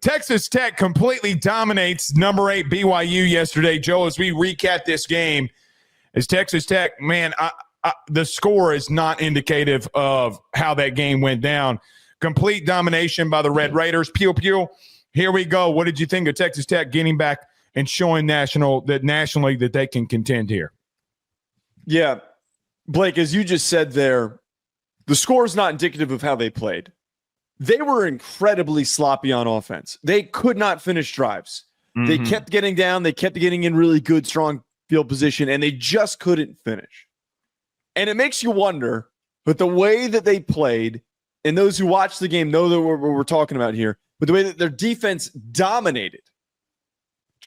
Texas Tech completely dominates number 8 BYU yesterday. Joe, as we recap this game, as Texas Tech, man, the score is not indicative of how that game went down. Complete domination by the Red Raiders. Pew, pew. Here we go. What did you think of Texas Tech getting back and showing nationally that they can contend here? Yeah. Blake, as you just said there, the score is not indicative of how they played. They were incredibly sloppy on offense. They could not finish drives. Mm-hmm. They kept getting down. They kept getting in really good, strong field position, and they just couldn't finish. And it makes you wonder, but the way that they played, and those who watch the game know that what we're talking about here, but the way that their defense dominated,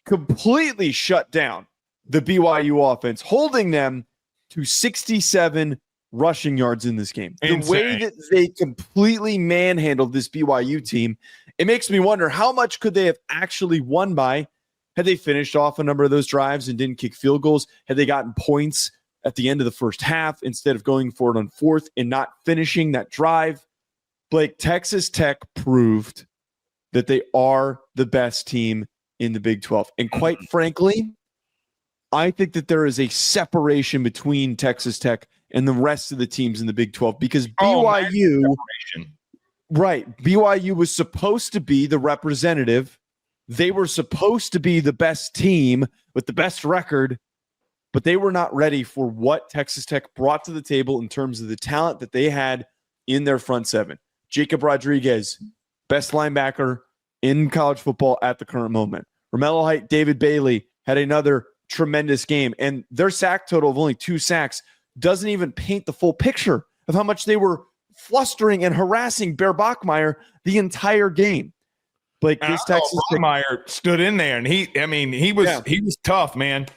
completely shut down the BYU offense, holding them to 67 rushing yards in this game. Insane. The way that they completely manhandled this BYU team, it makes me wonder how much could they have actually won by had they finished off a number of those drives and didn't kick field goals, had they gotten points at the end of the first half instead of going for it on fourth and not finishing that drive. Blake, Texas Tech proved that they are the best team in the Big 12. And quite frankly, I think that there is a separation between Texas Tech and the rest of the teams in the Big 12 because BYU, BYU was supposed to be the representative. They were supposed to be the best team with the best record, but they were not ready for what Texas Tech brought to the table in terms of the talent that they had in their front seven. Jacob Rodriguez, best linebacker in college football at the current moment. Romello Height, David Bailey had another tremendous game, and their sack total of only 2 sacks doesn't even paint the full picture of how much they were flustering and harassing Bear Bachmeier the entire game. Like this Texas Bachmeier stood in there, and he was tough, man.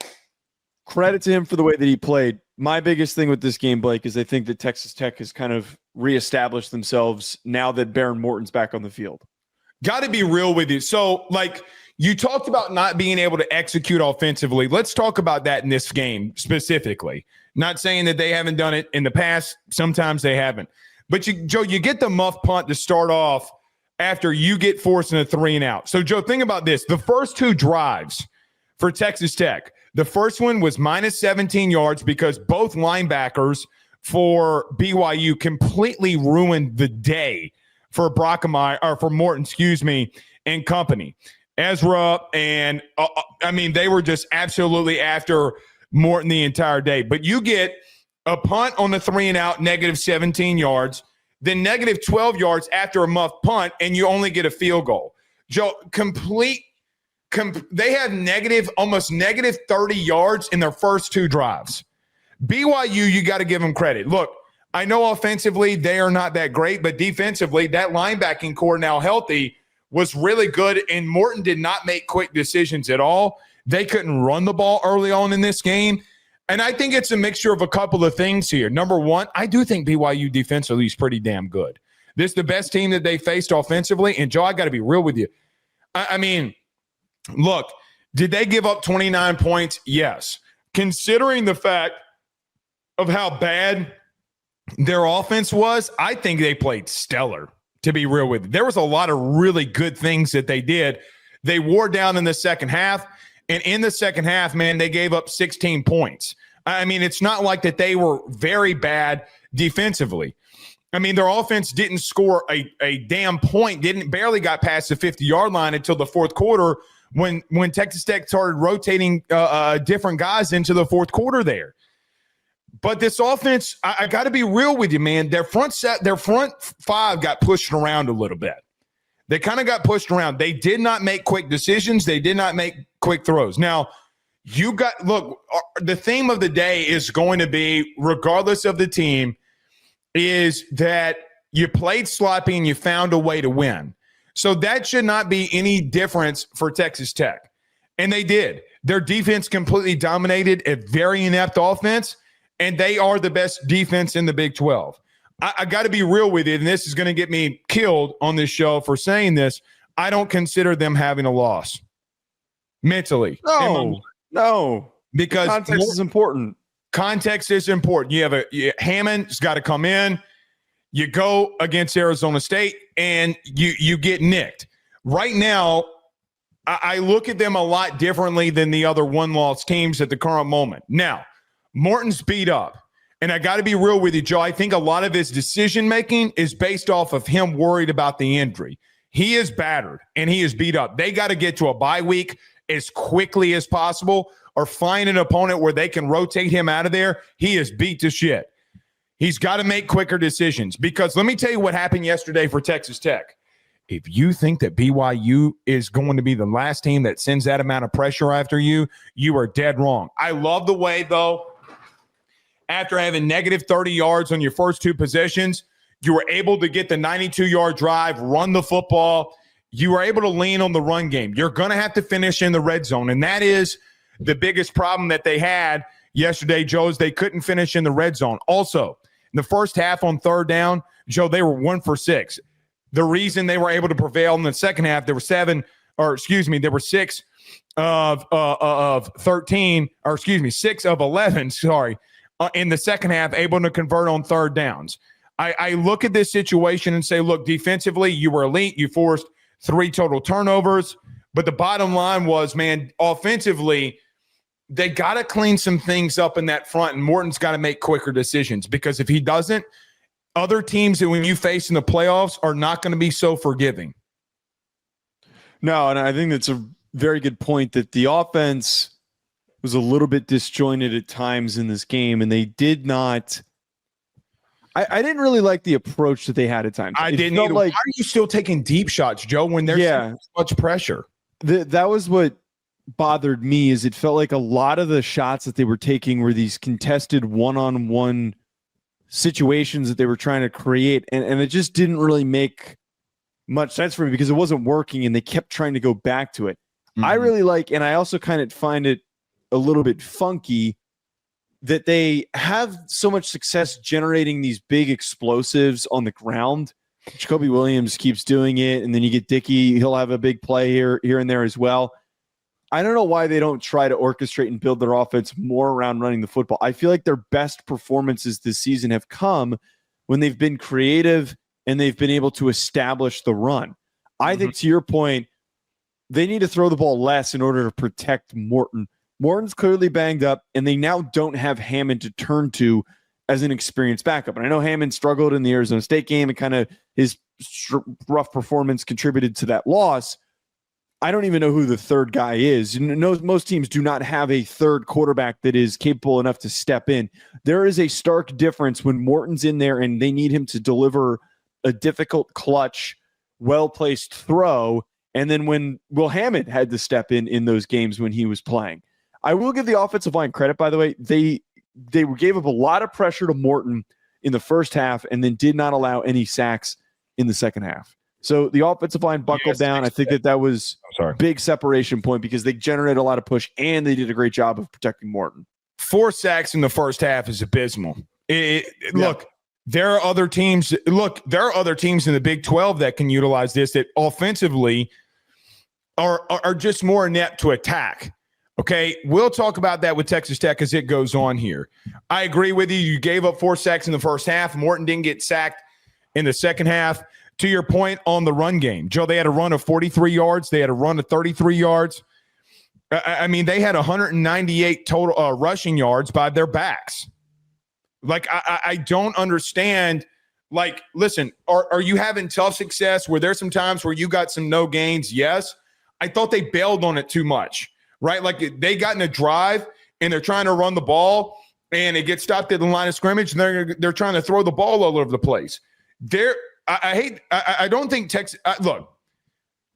Credit to him for the way that he played. My biggest thing with this game, Blake, is I think that Texas Tech has kind of reestablished themselves now that Baron Morton's back on the field. Got to be real with you. So, you talked about not being able to execute offensively. Let's talk about that in this game specifically. Not saying that they haven't done it in the past. Sometimes they haven't. But, Joe, you get the muff punt to start off after you get forced in a 3-and-out. So, Joe, think about this. The first 2 drives for Texas Tech, the first one was minus 17 yards because both linebackers for BYU completely ruined the day for Morton, and company. Ezra and they were just absolutely after Morton the entire day. But you get a punt on the 3-and-out, negative 17 yards, then negative 12 yards after a muff punt, and you only get a field goal. Joe, they have almost negative 30 yards in their first 2 drives. BYU, you got to give them credit. Look, I know offensively they are not that great, but defensively, that linebacking core now healthy was really good, and Morton did not make quick decisions at all. They couldn't run the ball early on in this game. And I think it's a mixture of a couple of things here. Number one, I do think BYU defensively is pretty damn good. This is the best team that they faced offensively. And, Joe, I got to be real with you. Look, did they give up 29 points? Yes. Considering the fact of how bad their offense was, I think they played stellar, to be real with you. There was a lot of really good things that they did. They wore down in the second half, and in the second half, man, they gave up 16 points. It's not like that they were very bad defensively. Their offense didn't score a damn point, barely got past the 50-yard line until the fourth quarter when Texas Tech started rotating different guys into the fourth quarter there. But this offense, I got to be real with you, man. Their front 5 got pushed around a little bit. They kind of got pushed around. They did not make quick decisions. They did not make quick throws. Now, the theme of the day is going to be, regardless of the team, is that you played sloppy and you found a way to win. So that should not be any difference for Texas Tech. And they did. Their defense completely dominated a very inept offense, and they are the best defense in the Big 12. I got to be real with you, and this is going to get me killed on this show for saying this. I don't consider them having a loss mentally. No. Because context is important. Context is important. Hammond's got to come in. You go against Arizona State, and you get nicked. right now, I look at them a lot differently than the other one-loss teams at the current moment. Now, Morton's beat up. And I got to be real with you, Joe. I think a lot of his decision-making is based off of him worried about the injury. He is battered, and he is beat up. They got to get to a bye week as quickly as possible or find an opponent where they can rotate him out of there. He is beat to shit. He's got to make quicker decisions because let me tell you what happened yesterday for Texas Tech. If you think that BYU is going to be the last team that sends that amount of pressure after you, you are dead wrong. I love the way, though, after having negative 30 yards on your first two possessions, you were able to get the 92-yard drive, run the football. You were able to lean on the run game. You're going to have to finish in the red zone, and that is the biggest problem that they had yesterday, Joe, is they couldn't finish in the red zone. Also, in the first half on third down, Joe, they were 1 for 6. The reason they were able to prevail in the second half, there were 6 of 13, or excuse me, 6 of 11, in the second half, able to convert on third downs. I look at this situation and say, look, defensively, you were elite. You forced 3 total turnovers. But the bottom line was, man, offensively, they got to clean some things up in that front, and Morton's got to make quicker decisions because if he doesn't, other teams that when you face in the playoffs are not going to be so forgiving. No, and I think that's a very good point that the offense was a little bit disjointed at times in this game, and they did not – I didn't really like the approach that they had at times. I didn't either. Why are you still taking deep shots, Joe, when there's so much pressure? That was what bothered me is it felt like a lot of the shots that they were taking were these contested one-on-one situations that they were trying to create, and it just didn't really make much sense for me because it wasn't working, and they kept trying to go back to it. I really like, and I also kind of find it a little bit funky that they have so much success generating these big explosives on the ground. Jacoby Williams keeps doing it, and then you get Dickey. He'll have a big play here and there as well. I don't know why they don't try to orchestrate and build their offense more around running the football. I feel like their best performances this season have come when they've been creative and they've been able to establish the run. I think, to your point, they need to throw the ball less in order to protect Morton. Morton's clearly banged up, and they now don't have Hammond to turn to as an experienced backup. And I know Hammond struggled in the Arizona State game, and kind of his rough performance contributed to that loss. I don't even know who the third guy is. Most teams do not have a third quarterback that is capable enough to step in. There is a stark difference when Morton's in there and they need him to deliver a difficult, clutch, well-placed throw, and then when Will Hammond had to step in those games when he was playing. I will give the offensive line credit, by the way. They gave up a lot of pressure to Morton in the first half and then did not allow any sacks in the second half. So the offensive line buckled down. I think that was a big separation point because they generated a lot of push and they did a great job of protecting Morton. 4 sacks in the first half is abysmal. Look, there are other teams. Look, there are other teams in the Big 12 that can utilize this that offensively are just more inept to attack. Okay, we'll talk about that with Texas Tech as it goes on here. I agree with you. You gave up 4 sacks in the first half. Morton didn't get sacked in the second half. To your point on the run game, Joe, they had a run of 43 yards. They had a run of 33 yards. I mean, they had 198 total rushing yards by their backs. Like, I don't understand. Like, listen, are you having tough success? Were there some times where you got some no gains? Yes. I thought they bailed on it too much, right? Like, they got in a drive, and they're trying to run the ball, and it gets stopped at the line of scrimmage, and they're trying to throw the ball all over the place. I don't think Texas. Look,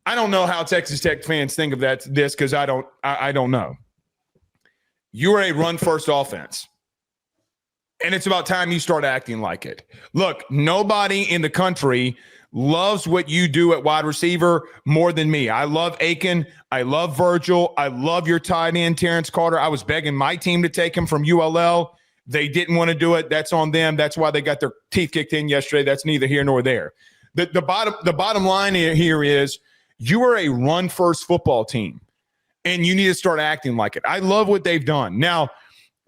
I don't know how Texas Tech fans think of this because I don't know. You are a run-first offense, and it's about time you start acting like it. Look, nobody in the country loves what you do at wide receiver more than me. I love Aiken. I love Virgil. I love your tight end, Terrence Carter. I was begging my team to take him from ULL. They didn't want to do it. That's on them. That's why they got their teeth kicked in yesterday. That's neither here nor there. The bottom line here is you are a run-first football team, and you need to start acting like it. I love what they've done. Now,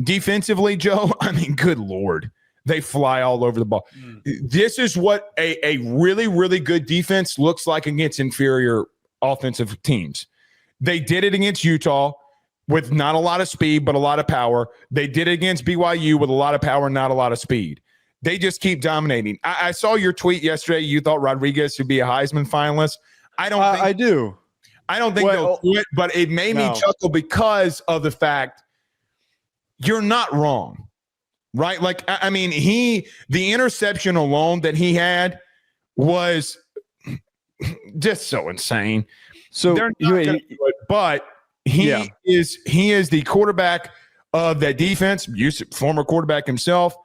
defensively, Joe, I mean, good Lord, they fly all over the ball. This is what a really, really good defense looks like against inferior offensive teams. They did it against Utah with not a lot of speed, but a lot of power. They did it against BYU with a lot of power, not a lot of speed. They just keep dominating. I saw your tweet yesterday. You thought Rodriguez should be a Heisman finalist. I do. I don't think they'll do it, but it made me chuckle because of the fact you're not wrong, right? Like, I mean, the interception alone that he had was just so insane. So they're not gonna do it, but he is the quarterback of that defense, former quarterback himself.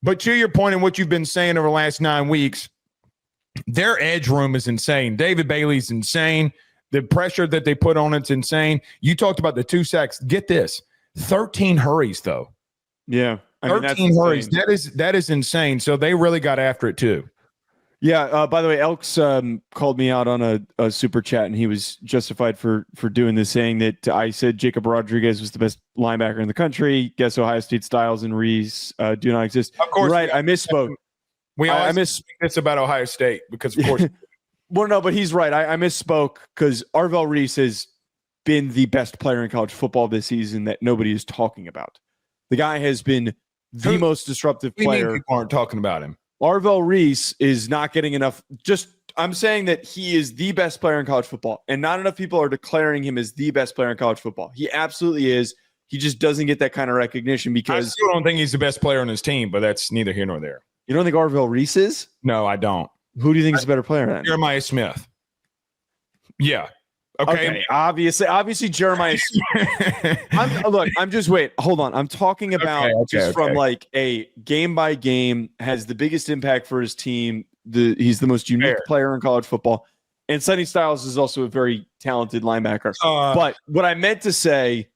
But to your point and what you've been saying over the last 9 weeks, their edge room is insane. David Bailey's insane. The pressure that they put on it's insane. You talked about the 2 sacks. Get this, 13 hurries though. Yeah, 13 hurries. That is insane. So they really got after it too. Yeah. By the way, Elks called me out on a super chat, and he was justified for doing this, saying that I said Jacob Rodriguez was the best linebacker in the country. Guess Ohio State Styles and Reese do not exist. Of course, right. I misspoke. I misspoke this about Ohio State because, of course. Well, no, but he's right. I misspoke because Arvell Reese has been the best player in college football this season that nobody is talking about. The guy has been the most disruptive player. People aren't talking about him. Arvell Reese is not getting enough. I'm saying that he is the best player in college football, and not enough people are declaring him as the best player in college football. He absolutely is. He just doesn't get that kind of recognition because I still don't think he's the best player on his team, but that's neither here nor there. You don't think Arvell Reese is? No, I don't. Who do you think is a better player then? Jeremiah Smith. Yeah. Okay. Obviously Jeremiah Smith. Hold on. I'm talking about from like a game by game, has the biggest impact for his team. He's the most unique player in college football. And Sonny Styles is also a very talented linebacker. But what I meant to say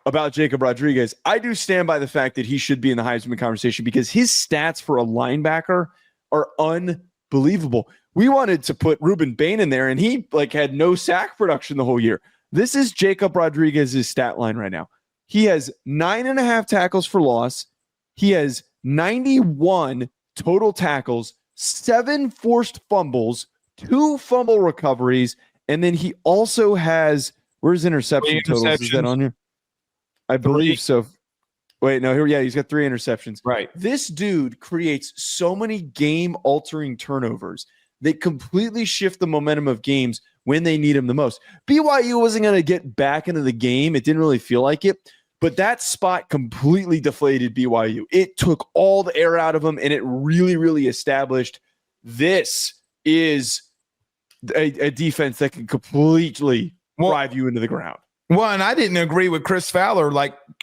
about Jacob Rodriguez, I do stand by the fact that he should be in the Heisman conversation because his stats for a linebacker are unbelievable. We wanted to put Ruben Bain in there, and he had no sack production the whole year. This is Jacob Rodriguez's stat line right now. He has 9.5 tackles for loss. He has 91 total tackles, 7 forced fumbles, 2 fumble recoveries, and then he also has where's interception totals? Is that on here? I believe so. Wait, no, he's got 3 interceptions. Right. This dude creates so many game-altering turnovers that completely shift the momentum of games when they need him the most. BYU wasn't going to get back into the game. It didn't really feel like it. But that spot completely deflated BYU. It took all the air out of them, and it really, really established this is a defense that can completely drive you into the ground. Well, and I didn't agree with Chris Fowler,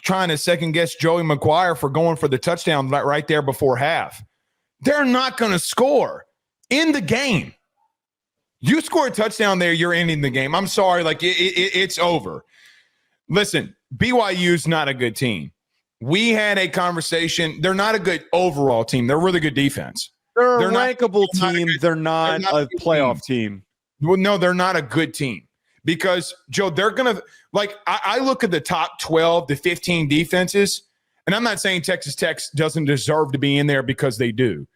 trying to second-guess Joey McGuire for going for the touchdown right there before half. They're not going to score in the game. You score a touchdown there, you're ending the game. I'm sorry, it's over. Listen, BYU's not a good team. We had a conversation. They're not a good overall team. They're a really good defense. They're a rankable team. They're not a playoff team. Well, no, they're not a good team because, Joe, they're going to I look at the top 12 to 15 defenses, and I'm not saying Texas Tech doesn't deserve to be in there because they do.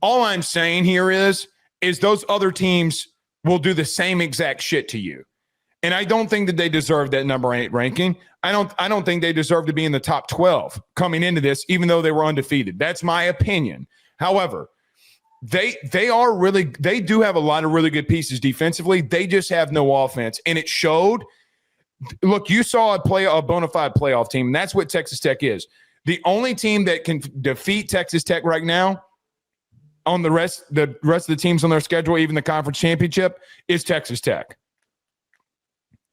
All I'm saying here is those other teams will do the same exact shit to you. And I don't think that they deserve that number 8 ranking. I don't think they deserve to be in the top 12 coming into this, even though they were undefeated. That's my opinion. However, they do have a lot of really good pieces defensively. They just have no offense. And it showed. Look, you saw a bona fide playoff team, and that's what Texas Tech is. The only team that can defeat Texas Tech right now on the rest of the teams on their schedule, even the conference championship, is Texas Tech.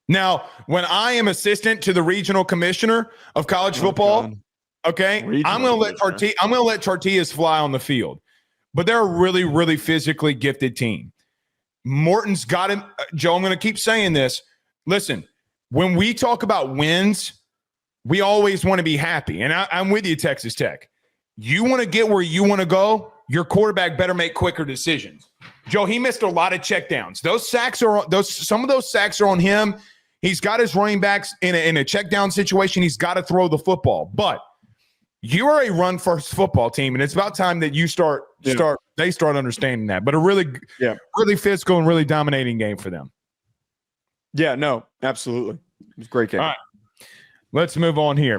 Now, when I am assistant to the regional commissioner of college football, okay, I'm going to let Tortillas fly on the field. But they're a really, really physically gifted team. Morton's got him. Joe, I'm going to keep saying this. Listen, when we talk about wins, we always want to be happy. And I'm with you, Texas Tech. You want to get where you want to go, your quarterback better make quicker decisions. Joe, he missed a lot of checkdowns. Some of those sacks are on him. He's got his running backs in a check down situation. He's got to throw the football. But you are a run first football team, and it's about time that you start understanding that. But a really physical and really dominating game for them. Yeah, no, absolutely. It was a great game. All right. Let's move on here.